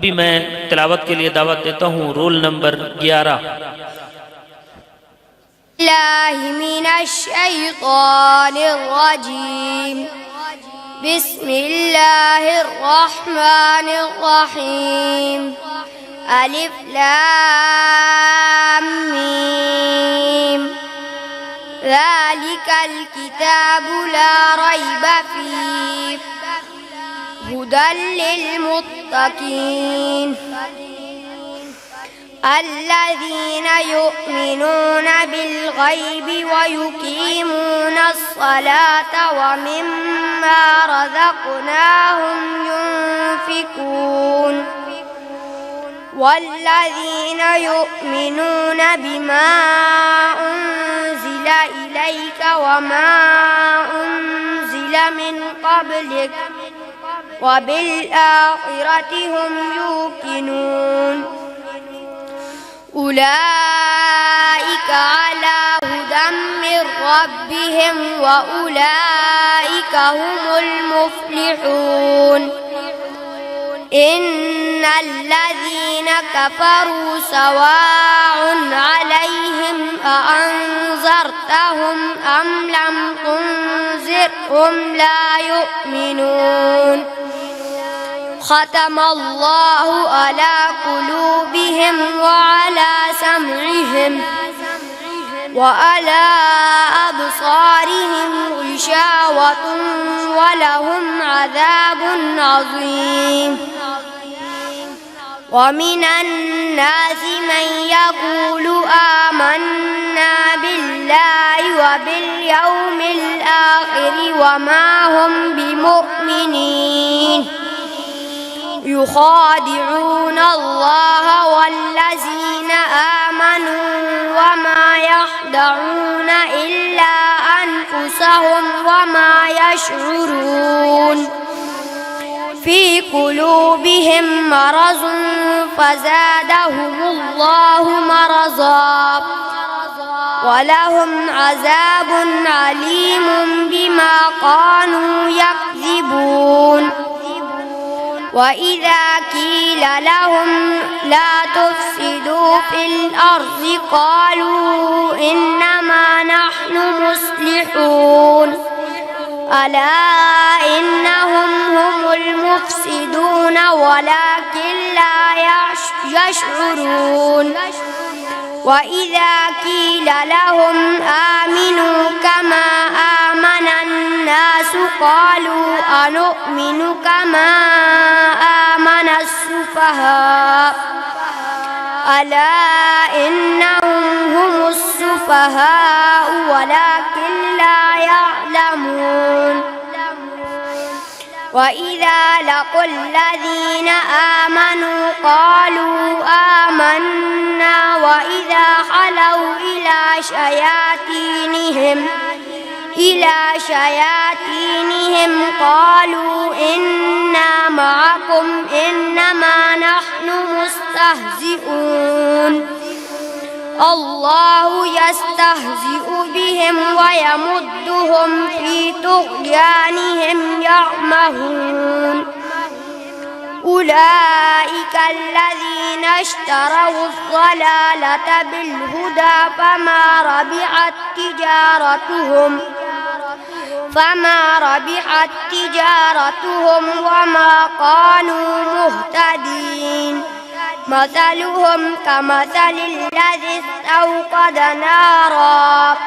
अभी मैं तिलावत के लिए दावत देता हूँ रोल नंबर 11। बिस्मिल्लाहिर्रहमानिर्रहीम। अलिफ लाम मीम। ज़ालिकल किताबु ला रैब फीह हुदल लिलमुत्तकीन الذين يؤمنون بالغيب ويقيمون الصلاة ومما رزقناهم ينفقون والذين يؤمنون بما أنزل إليك وما أنزل من قبلك وبالآخرة هم يوقنون أولئك على هدى من ربهم وأولئك هم المفلحون إن الذين كفروا سواء عليهم أأنذرتهم أم لم تنذرهم لا يؤمنون ختم الله على قلوبهم وعلى سمعهم وعلى أبصارهم غشاوة ولهم عذاب عظيم ومن الناس من يقول آمنا بالله وباليوم الآخر وما هم بمؤمنين يخادعون الله والذين آمنوا وما يخدعون إلا أنفسهم وما يشعرون في قلوبهم مرض فزادهم الله مرضا ولهم عذاب عليم بما كانوا يكذبون وإذا قيل لهم لا تفسدوا في الأرض قالوا إنما نحن مصلحون ألا إنهم هم المفسدون ولكن لا يشعرون وإذا قيل لهم آمنوا كما آمن الناس قالوا أنؤمن كما آمن السفهاء ألا إنهم هم السفهاء ولكن لا يعلمون وإذا لقوا الذين آمنوا قالوا آمنا وإذا خلوا إلى شياطينهم قالوا إنا معكم إنما نحن مستهزئون الله يستهزئ بهم ويمدهم في طغيانهم يعمهون أولئك الذين اشتروا الضلالة بالهدى فما ربحت تجارتهم وما كانوا مهتدين مثلهم كمثل الذي استوقد نارا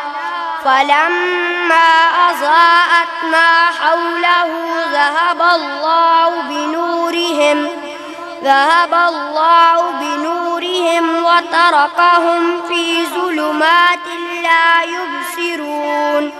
فلما أضاءت ما حوله ذهب الله بنورهم وتركهم في ظلمات لا يبصرون